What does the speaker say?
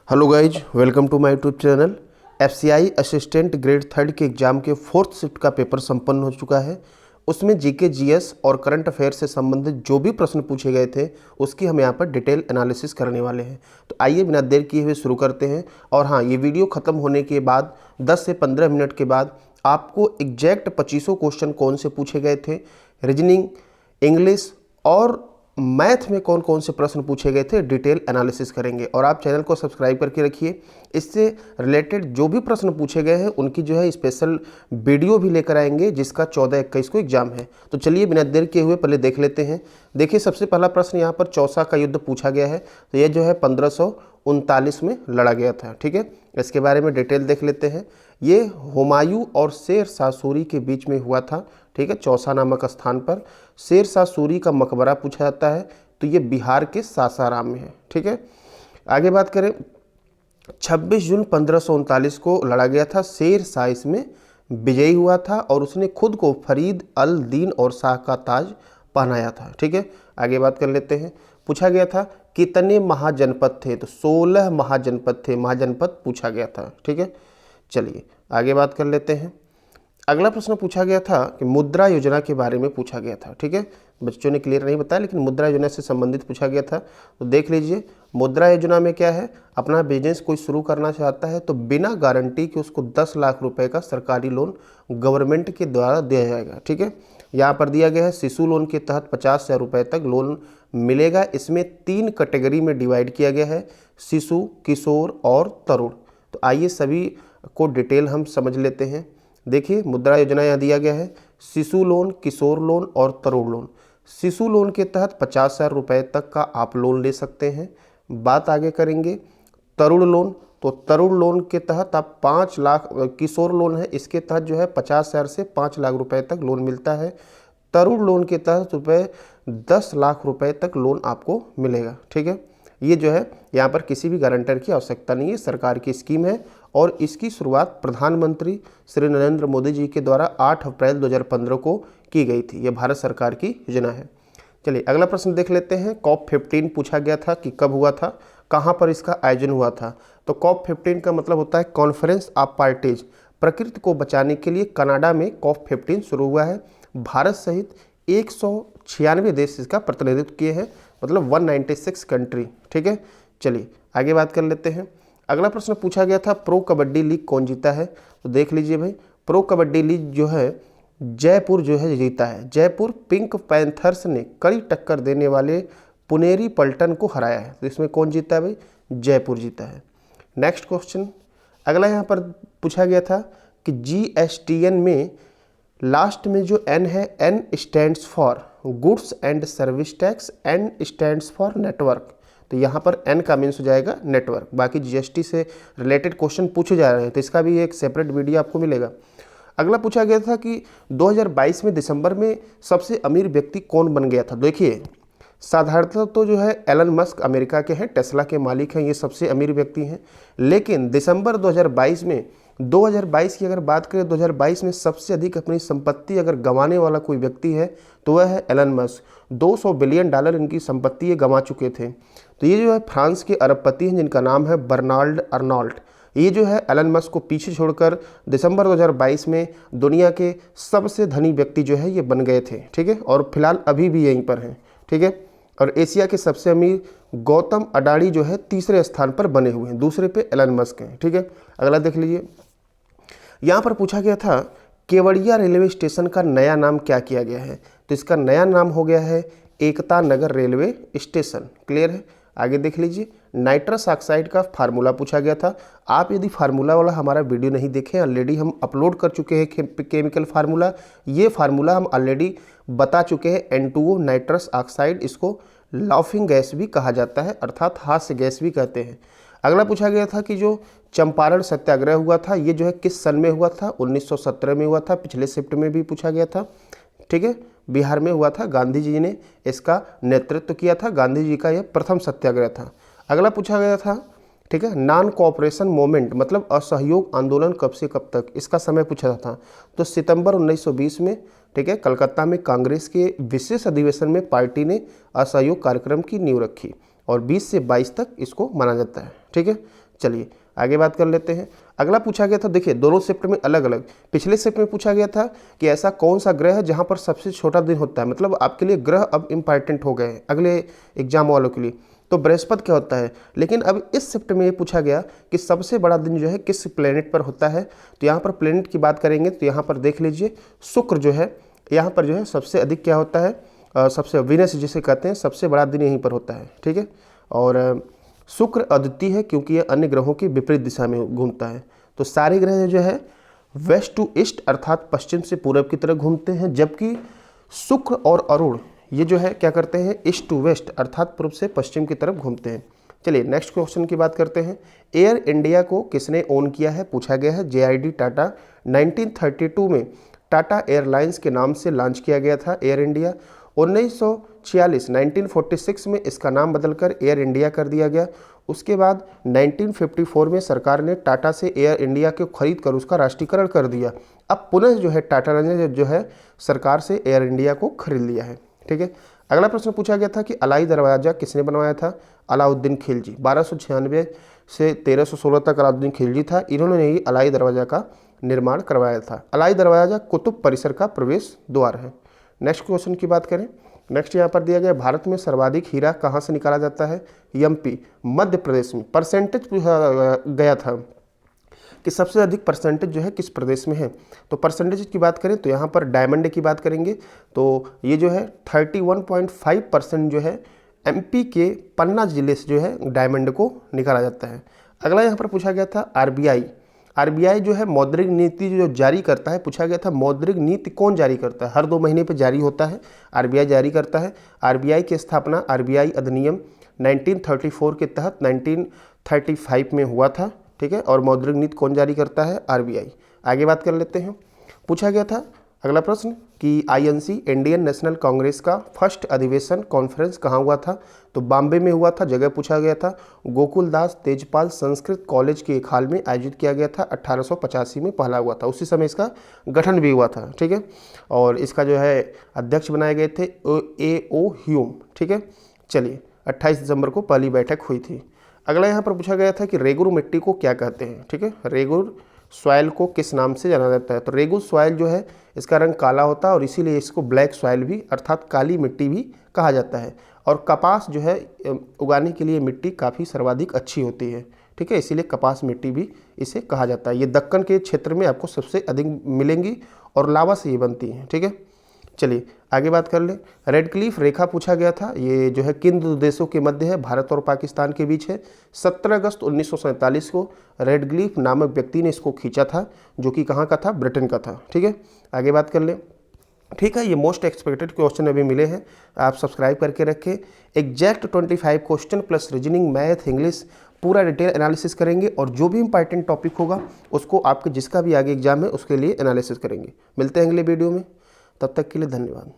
Hello guys, welcome to my YouTube channel. FCI assistant grade third के exam के fourth shift का paper संपन्न हो चुका है। उसमें जीके, जीएस और करंट अफेयर से संबंधित जो भी प्रश्न पूछे गए थे उसकी हम यहाँ पर डिटेल एनालिसिस करने वाले हैं। तो आइए बिना देर किए हुए शुरू करते हैं। और हाँ, ये वीडियो ख़त्म होने के बाद 10 से 15 मिनट के बाद आपको एग्जैक्ट 25 क्वेश्चन कौन से पूछे गए थे, रीजनिंग, इंग्लिश और मैथ में कौन कौन से प्रश्न पूछे गए थे, डिटेल एनालिसिस करेंगे। और आप चैनल को सब्सक्राइब करके रखिए। इससे रिलेटेड जो भी प्रश्न पूछे गए हैं उनकी जो है स्पेशल वीडियो भी लेकर आएंगे, जिसका 14-21 को एग्जाम है। तो चलिए बिना देर किए हुए पहले देख लेते हैं। देखिए, सबसे पहला प्रश्न यहाँ पर चौसा का युद्ध पूछा गया है। तो यह जो है 1539 में लड़ा गया था। ठीक है, इसके बारे में डिटेल देख लेते हैं। ये हुमायूं और शेर शाह सूरी के बीच में हुआ था। ठीक है, चौसा नामक स्थान पर शेर शाह सूरी का मकबरा पूछा जाता है। तो ये बिहार के सासाराम में है। ठीक है, आगे बात करें, 26 जून 1539 को लड़ा गया था। शेर शाह इसमें विजयी हुआ था और उसने खुद को फरीद अल दीन और शाह का ताज पहनाया था। ठीक है, आगे बात कर लेते हैं। पूछा गया था कितने महाजनपद थे, तो 16 महाजनपद थे। महाजनपद पूछा गया था। ठीक है, चलिए आगे बात कर लेते हैं। अगला प्रश्न पूछा गया था कि मुद्रा योजना के बारे में पूछा गया था। ठीक है, बच्चों ने क्लियर नहीं बताया, लेकिन मुद्रा योजना से संबंधित पूछा गया था। तो देख लीजिए, मुद्रा योजना में क्या है, अपना बिजनेस कोई शुरू करना चाहता है तो बिना गारंटी कि उसको 10 लाख रुपए का सरकारी लोन गवर्नमेंट के द्वारा दिया जाएगा। ठीक है, यहाँ पर दिया गया है शिशु लोन के तहत 50,000 रुपये तक लोन मिलेगा। इसमें 3 कैटेगरी में डिवाइड किया गया है, शिशु, किशोर और तरुण। तो आइए सभी को डिटेल हम समझ लेते हैं। देखिए, मुद्रा योजना यहाँ दिया गया है, शिशु लोन, किशोर लोन और तरुण लोन। शिशु लोन के तहत 50,000 रुपये तक का आप लोन ले सकते हैं। बात आगे करेंगे तरुण लोन। तो तरुण लोन के तहत आप 5 लाख, किशोर लोन है इसके तहत जो है 50,000 से 5 लाख रुपए तक लोन मिलता है। तरुण लोन के तहत 10 लाख रुपए तक लोन आपको मिलेगा। ठीक है, ये जो है यहाँ पर किसी भी गारंटर की आवश्यकता नहीं है, सरकार की स्कीम है और इसकी शुरुआत प्रधानमंत्री श्री नरेंद्र मोदी जी के द्वारा 8 अप्रैल 2015 को की गई थी। ये भारत सरकार की योजना है। चलिए अगला प्रश्न देख लेते हैं। COP15 पूछा गया था कि कब हुआ था, कहाँ पर इसका आयोजन हुआ था। तो COP15 का मतलब होता है कॉन्फ्रेंस ऑफ पार्टीज। प्रकृति को बचाने के लिए कनाडा में COP15 शुरू हुआ है। भारत सहित 196 देश इसका प्रतिनिधित्व किए हैं, मतलब 196 कंट्री। ठीक है, चलिए आगे बात कर लेते हैं। अगला प्रश्न पूछा गया था प्रो कबड्डी लीग कौन जीता है। तो देख लीजिए भाई, प्रो कबड्डी लीग जो है जयपुर जो है जीता है। जयपुर पिंक पैंथर्स ने कड़ी टक्कर देने वाले पुनेरी पल्टन को हराया है। तो इसमें कौन जीता है भाई, जयपुर जीता है। नेक्स्ट क्वेश्चन अगला यहाँ पर पूछा गया था कि GSTN में लास्ट में जो N है, N stands for goods and service tax, N stands for network. तो यहाँ पर N का मीन्स हो जाएगा नेटवर्क। बाकी GST से रिलेटेड क्वेश्चन पूछे जा रहे हैं तो इसका भी एक सेपरेट वीडियो आपको मिलेगा। अगला पूछा गया था कि 2022 में दिसंबर में सबसे अमीर व्यक्ति कौन बन गया था। देखिए, साधारणतः तो जो है एलन मस्क अमेरिका के हैं, टेस्ला के मालिक हैं, ये सबसे अमीर व्यक्ति हैं। लेकिन दिसंबर 2022 में 2022 की अगर बात करें, 2022 में सबसे अधिक अपनी संपत्ति अगर गंवाने वाला कोई व्यक्ति है तो वह है एलन मस्क। 200 बिलियन डॉलर इनकी संपत्ति ये गंवा चुके थे। तो ये जो है फ्रांस के अरबपति हैं जिनका नाम है बर्नार्ड अर्नॉल्ट। ये जो है एलन मस्क को पीछे छोड़कर दिसंबर 2022 में दुनिया के सबसे धनी व्यक्ति जो है ये बन गए थे। ठीक है, और फिलहाल अभी भी यहीं पर हैं। ठीक है, और एशिया के सबसे अमीर गौतम अडानी जो है तीसरे स्थान पर बने हुए हैं, दूसरे पे एलन मस्क हैं। ठीक है, अगला देख लीजिए। यहाँ पर पूछा गया था केवड़िया रेलवे स्टेशन का नया नाम क्या किया गया है। तो इसका नया नाम हो गया है Ekta Nagar railway station. Clear है, आगे देख लीजिए। नाइट्रस ऑक्साइड का फार्मूला पूछा गया था। आप यदि फार्मूला वाला हमारा वीडियो नहीं देखें, ऑलरेडी हम अपलोड कर चुके हैं केमिकल फार्मूला। ये फार्मूला हम ऑलरेडी बता चुके हैं, N2O नाइट्रस ऑक्साइड। इसको लाफिंग गैस भी कहा जाता है, अर्थात हास्य गैस भी कहते हैं। अगला पूछा गया था कि जो चंपारण सत्याग्रह हुआ था ये जो है किस सन में हुआ था। 1917 में हुआ था। पिछले शिफ्ट में भी पूछा गया था। ठीक है, बिहार में हुआ था। गांधी जी ने इसका नेतृत्व किया था। गांधी जी का यह प्रथम सत्याग्रह था। अगला पूछा गया था, ठीक है, नॉन कोऑपरेशन मूवमेंट मतलब असहयोग आंदोलन कब से कब तक, इसका समय पूछा था। तो सितंबर 1920 में, ठीक है, कलकत्ता में कांग्रेस के विशेष अधिवेशन में पार्टी ने असहयोग कार्यक्रम की नींव रखी और 20 से 22 तक इसको माना जाता है। ठीक है, चलिए आगे बात कर लेते हैं। अगला पूछा गया था, देखिए दोनों शिफ्ट में अलग अलग। पिछले शिफ्ट में पूछा गया था कि ऐसा कौन सा ग्रह है जहां पर सबसे छोटा दिन होता है, मतलब आपके लिए ग्रह अब इंपॉर्टेंट हो गए हैं अगले एग्जाम वालों के लिए। तो बृहस्पति क्या होता है, लेकिन अब इस शिफ्ट में ये पूछा गया कि सबसे बड़ा दिन जो है किस प्लेनेट पर होता है। तो यहाँ पर प्लेनेट की बात करेंगे तो यहाँ पर देख लीजिए शुक्र जो है यहाँ पर जो है सबसे अधिक क्या होता है, सबसे वीनस जिसे कहते हैं, सबसे बड़ा दिन यहीं पर होता है, ठीक है। और शुक्र अद्वितीय है क्योंकि ये अन्य ग्रहों की विपरीत दिशा में घूमता है। तो सारे ग्रह जो है वेस्ट टू ईस्ट अर्थात पश्चिम से पूरब की तरफ घूमते हैं, जबकि शुक्र और अरुण ये जो है क्या करते हैं, ईस्ट टू वेस्ट अर्थात पूर्व से पश्चिम की तरफ घूमते हैं। चलिए नेक्स्ट क्वेश्चन की बात करते हैं। एयर इंडिया को किसने ओन किया है, पूछा गया है। JID टाटा 1932 में टाटा एयरलाइंस के नाम से लॉन्च किया गया था एयर इंडिया। 1946 में इसका नाम बदलकर एयर इंडिया कर दिया गया। उसके बाद 1954 में सरकार ने टाटा से एयर इंडिया को खरीद कर उसका राष्ट्रीयकरण कर दिया। अब पुनः जो है टाटा ने जो है सरकार से एयर इंडिया को खरीद लिया है, ठीक है। अगला प्रश्न पूछा गया था कि अलाई दरवाज़ा किसने बनवाया था, अलाउद्दीन खिलजी। 1296 से 1316 तक अलाउद्दीन खिलजी था, इन्होंने ही अलाई दरवाज़ा का निर्माण करवाया था। अलाई दरवाज़ा कुतुब परिसर का प्रवेश द्वार है। नेक्स्ट क्वेश्चन की बात करें, नेक्स्ट यहाँ पर दिया गया भारत में सर्वाधिक हीरा कहाँ से निकाला जाता है, MP मध्य प्रदेश में। परसेंटेज पूछा गया था कि सबसे अधिक परसेंटेज जो है किस प्रदेश में है। तो परसेंटेज की बात करें तो यहाँ पर डायमंड की बात करेंगे तो ये जो है 31.5% जो है MP के पन्ना जिले से जो है डायमंड को निकाला जाता है। अगला यहाँ पर पूछा गया था RBI जो है मौद्रिक नीति जो जारी करता है, पूछा गया था मौद्रिक नीति कौन जारी करता है, हर 2 महीने पे जारी होता है, RBI जारी करता है। RBI की स्थापना RBI अधिनियम 1934 के तहत 1935 में हुआ था, ठीक है। और मौद्रिक नीति कौन जारी करता है, RBI। आगे बात कर लेते हैं। पूछा गया था अगला प्रश्न कि INC इंडियन नेशनल कांग्रेस का फर्स्ट अधिवेशन कॉन्फ्रेंस कहाँ हुआ था, तो बॉम्बे में हुआ था। जगह पूछा गया था गोकुलदास तेजपाल संस्कृत कॉलेज के एक हाल में आयोजित किया गया था। 1885 में पहला हुआ था, उसी समय इसका गठन भी हुआ था, ठीक है। और इसका जो है अध्यक्ष बनाए गए थे A.O. ह्यूम, ठीक है। चलिए 28 दिसंबर को पहली बैठक हुई थी। अगला यहाँ पर पूछा गया था कि रेगुर मिट्टी को क्या कहते हैं, ठीक है। रेगुर सॉइल को किस नाम से जाना जाता है, तो रेगुर सॉइल जो है इसका रंग काला होता है और इसीलिए इसको ब्लैक सॉइल भी अर्थात काली मिट्टी भी कहा जाता है। और कपास जो है उगाने के लिए मिट्टी काफ़ी सर्वाधिक अच्छी होती है, ठीक है, इसीलिए कपास मिट्टी भी इसे कहा जाता है। ये दक्कन के क्षेत्र में आपको सबसे अधिक मिलेंगी और लावा से ये बनती हैं, ठीक है। चलिए आगे बात कर ले। रेड क्लिफ रेखा पूछा गया था, ये जो है किन दो देशों के मध्य है, भारत और पाकिस्तान के बीच है। 17 अगस्त 1947 को रेड क्लिफ नामक व्यक्ति ने इसको खींचा था, जो कि कहाँ का था, ब्रिटेन का था, ठीक है। आगे बात कर ले, ठीक है। ये मोस्ट एक्सपेक्टेड क्वेश्चन अभी मिले हैं, आप सब्सक्राइब करके रखें। Exact 25 question plus reasoning, math, English पूरा डिटेल एनालिसिस करेंगे और जो भी इंपॉर्टेंट टॉपिक होगा उसको आपके जिसका भी आगे एग्जाम है उसके लिए एनालिसिस करेंगे। मिलते हैं अगले वीडियो में, तब तक के लिए धन्यवाद।